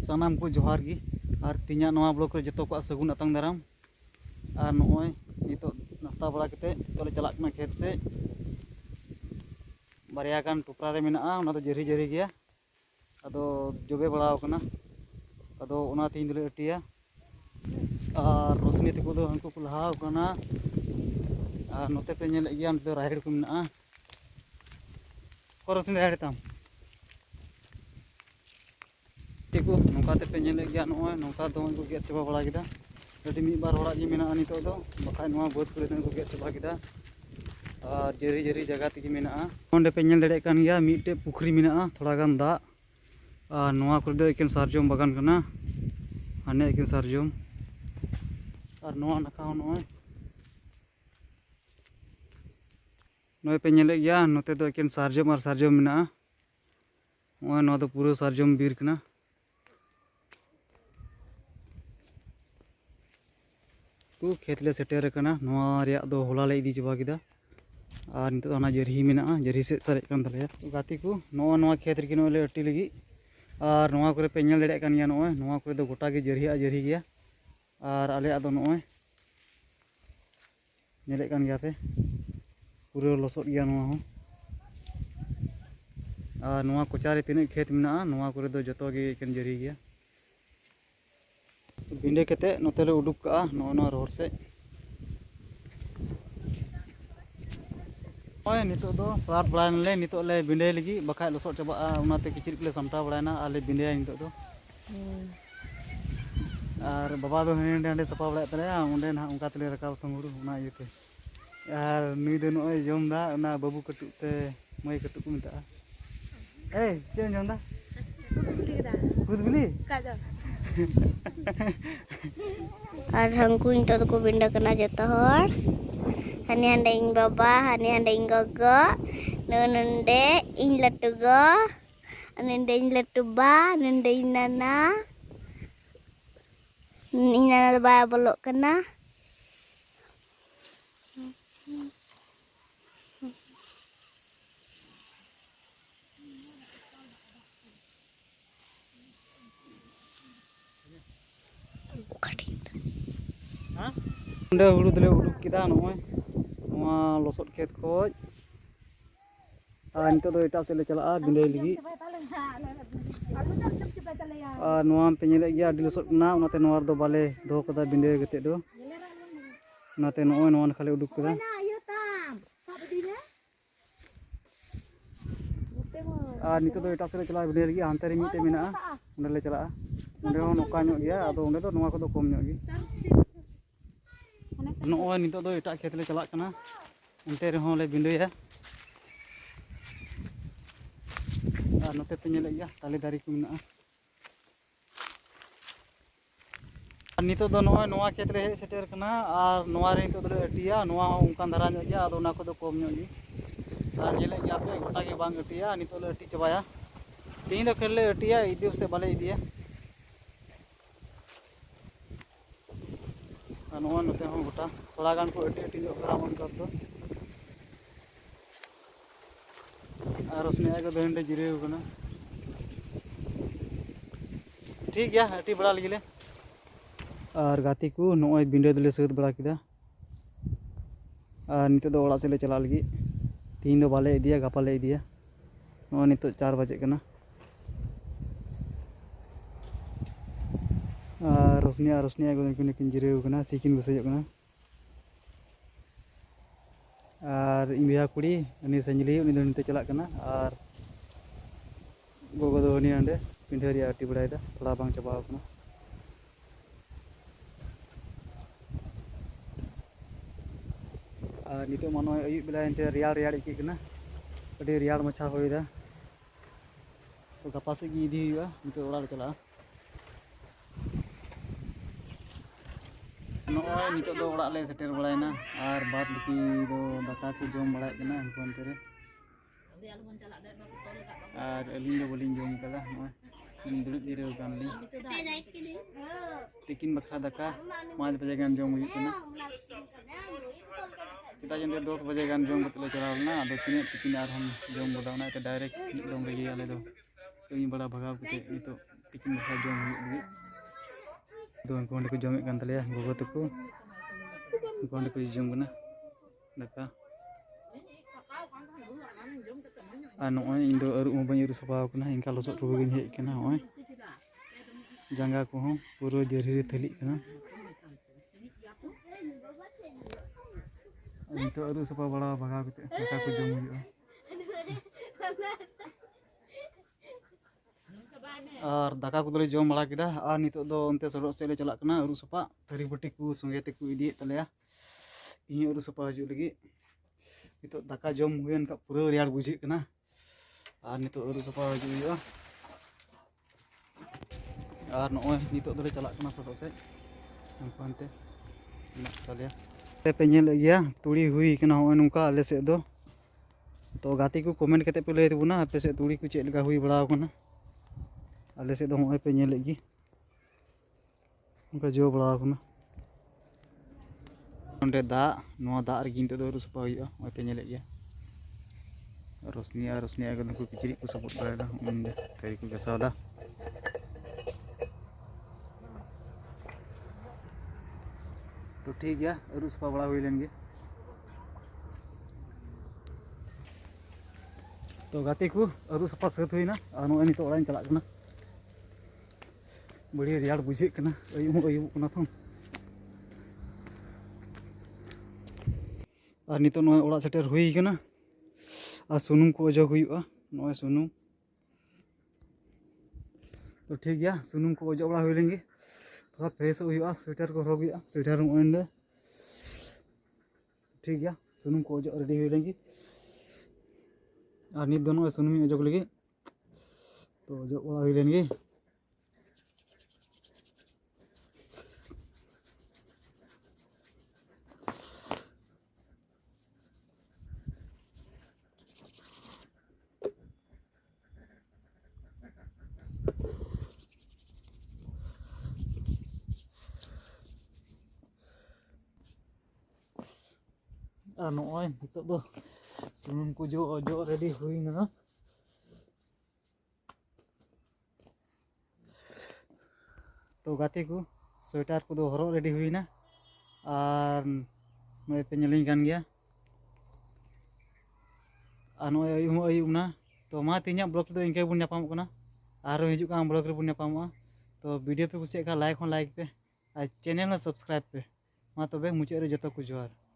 सानाम को जोहार गी और तीना नवा ब्लॉक रे जतो को सगुन अतंग दाराम और नॉय नितो नाश्ता बड़ा कते तो चलाक ना खेत से बारिया गान टुकरा रे मेना ओना तो जरी जरी गया अदो जोगे बड़ा कना अदो ओना तीन दिले अटिया और रोशनी तको दो हंको को लहाव कना और नोते पे नेल गया नते राहेड़ को मेना को रोशनी राहेड़ ताम तिको नोकाते पे नेल गया नोय नोका दो को गेट चबा बड़ा किदा अडी मी बार होड़ा जी मेना नितो दो बखाय नोवा बोध करे को गेट चबा किदा और जरी जरी जगह तक मेना ओंडे पे नेल दड़े कान गया मीटे पुखरी मेना थोड़ा गान दा और नोवा करे दो एकेन सारजोम बागान कना हाने एकेन सारजोम और नोवा नका नोय नोय पे नेल गया नोते दो एकेन सारजोम और सारजोम मेना ओय नोवा दो पूरा सारजोम बीर कना तो खेत ले सेटेर कना नोवा रिया दो होला ले इदी चबा किदा और नितो ना जरही मेना जरही से सरे कान तले गाती को नोवा खेत रे किनो ले अट्टी लगी और नोवा करे पे नेल दड़े कान गया नोवा करे दो गोटा गे जरही गया और आले आदो नोय नेले कान गया पे पूरा लसोट गया नोवा हो और नोवा कोचारे तिने खेत मेना नोवा करे दो जतो गे एकेन जरही गया बिंडे कते नोते ले उडुक का नोना रोड से ओय नितो दो प्लाट बड़ान ले नितो ले बिंडे लगी बखाय लसोट चबा उनाते किचिर ले समटा बड़ायना आले बिंडे नितो दो और बाबा दो हेंडे हेंडे सपा बड़ा तले ओंडे ना उनका तले रकाव थंगुरु उना इते और नुई दो नोय जोमदा उना बाबू कटु से मई कटु को मिता ए चेन जोमदा खुद बिली का दो और हमको इन तो को बिंडा करना जता हर हने हंडे इन बाबा हने हंडे इन गगो नंडे इन लट्टू गो नंडे इन लट्टू बा नंडे इन नाना दो बा बोलो करना ओंडे हुड़ू दले उडुक किदा नोय नोवा लसोट खेत खोज और नितो दो एटा से ले चला बिंडे लगी और नोवा पे नेले गया अडी लसोट ना उनाते नोवा दो बाले दो कदा बिंडे गते दो उनाते नोय नोवा खाले उडुक किदा और नितो दो एटा से ले चला बिंडे लगी हानते रे मिटे मेना ओंडे ले चला ओंडे हो नोका ᱧᱚᱜ गया आदो ओंडे दो नोवा को दो कम ᱧᱚᱜ गी नोय नितो दो एटा खेत ले चला कना उनते रे हो ले बिंडोया और नोते पे नेले गया ताले दारी को मेना और नितो दो नोय नोवा खेत रे हे सेटेर कना और नोवा रे नितो दो अटिया नोवा हो उनकान धारा ᱧᱚᱜ गया आदो ना को दो कम ᱧᱚᱜ गी और नेले गया पे गोटा गे बांग अटिया नितो ले अटि चबाया तीन दो खेल ले अटिया इदी से बाले इदिया नोवा नोते हो गोटा थोड़ा गान को अटि अटि करा मन कर दो और उसने आगे दो हंडे जिरे कना ठीक गया अटि बड़ा लगिले और गाती को नोय बिंडे दले सद बड़ा किदा और नितो दो ओड़ा से ले चला लगी तीन दो बाले इदिया गापा ले इदिया नोय नितो 4 बजे कना और रोशनी आगो किन जिरे कना सिकिन बसयो कना और इन बिहा कुड़ी उनी संजली उनी दो निते चला कना और गोगो दो हनी अंडे पिंडे रिया अटि बड़ायदा थोड़ा बांग चबा कना और नितो मानो अयुब बेला एंते रियाड़ रियाड़ इके कना अडी रियाड़ मछा होइदा तो गपा से गी इदी हुआ नितो ओड़ा ले चला नोय नितो दो ओड़ा ले सेटेर बड़ायना और बाद बाकी दो दाका को जोम बड़ाय कना हंकोन तेरे और अलिन दो बलिन जोम कला नोय दुड़ुब जिराव कान ली तिकिन बखरा दाका 5 बजे गान जोम हुई कना चिता जंदे 10 बजे गान जोम कतले चलावना आदो तिने तिकिन आर हम जोम बदावना ते डायरेक्ट जोम रे आले दो कई बड़ा भगाव कते नितो tikin bakal jom lagi. Tuan ko ko jom kan taliya gogo teko. Ko ko jom kana. Daka. Anu indo aru mo banyu sapa kana ingka losot ru gin hej kana oi. Jangga ko hon puro jeri thali kana. Itu aru sapa bala baga kate daka ko jom huyu. और दाका को जम बड़ा किदा और नितो दो उनते सड़क से ले चला कना अरु सपा थरी बटी को संगे ते को इदी तलेया इन अरु सपा हजू लगी नितो दाका जम हुएन का पूरा रियार बुझी कना और नितो अरु सपा हजू हुआ और नोय नितो दो चला कना सड़क से नंपानते ना तलेया ते पे नेल गया तुड़ी हुई कना होय नुका आले से दो तो गाती को कमेंट करते पे लay तबुना आपे से तुड़ी को चेक लगा हुई बड़ा कना आले से दो पे नेलेगी उनका जो बड़ा कना ओंडे दा नो दा रे गिनते दो रु सपा हुआ ओय पे नेले गया रोशनी अगर को किचरी को सपोर्ट करेगा उनदे तेरी को गसादा तो ठीक है रु सपा बड़ा हुई लेंगे तो गाते को अरु सपा सत हुई ना नो एनी तो ओड़ा चला कना बड़ी रियाड़ बुझे कना अयुब कना तो और नितो नो ओड़ा सेटर हुई कना और सुनुम को अजग हुआ नो सुनुम तो ठीक है सुनुम को अजग बड़ा हुई लेंगे थोड़ा फ्रेश हुआ स्वेटर को हरग हुआ स्वेटर ओंडे ठीक है सुनुम को अजग रेडी हुई लेंगे और नित दोनों सुनुम अजग लगे तो अजग बड़ा हुई लेंगे नॉय नितो दो सुनुम को जो अजो रेडी हुई ना तो गाते को स्वेटर को दो हरो रेडी हुई ना और नॉय पे नेलिंग कान गया और नॉय अयुब ना तो मा तिना ब्लॉग तो इनके बुन नापाम कना आरो हिजु का ब्लॉग रे बुन नापामो तो वीडियो पे कुछ लाइक पे और चैनल सब्सक्राइब पे मा तबे मुचाद रे जतो को जोहार।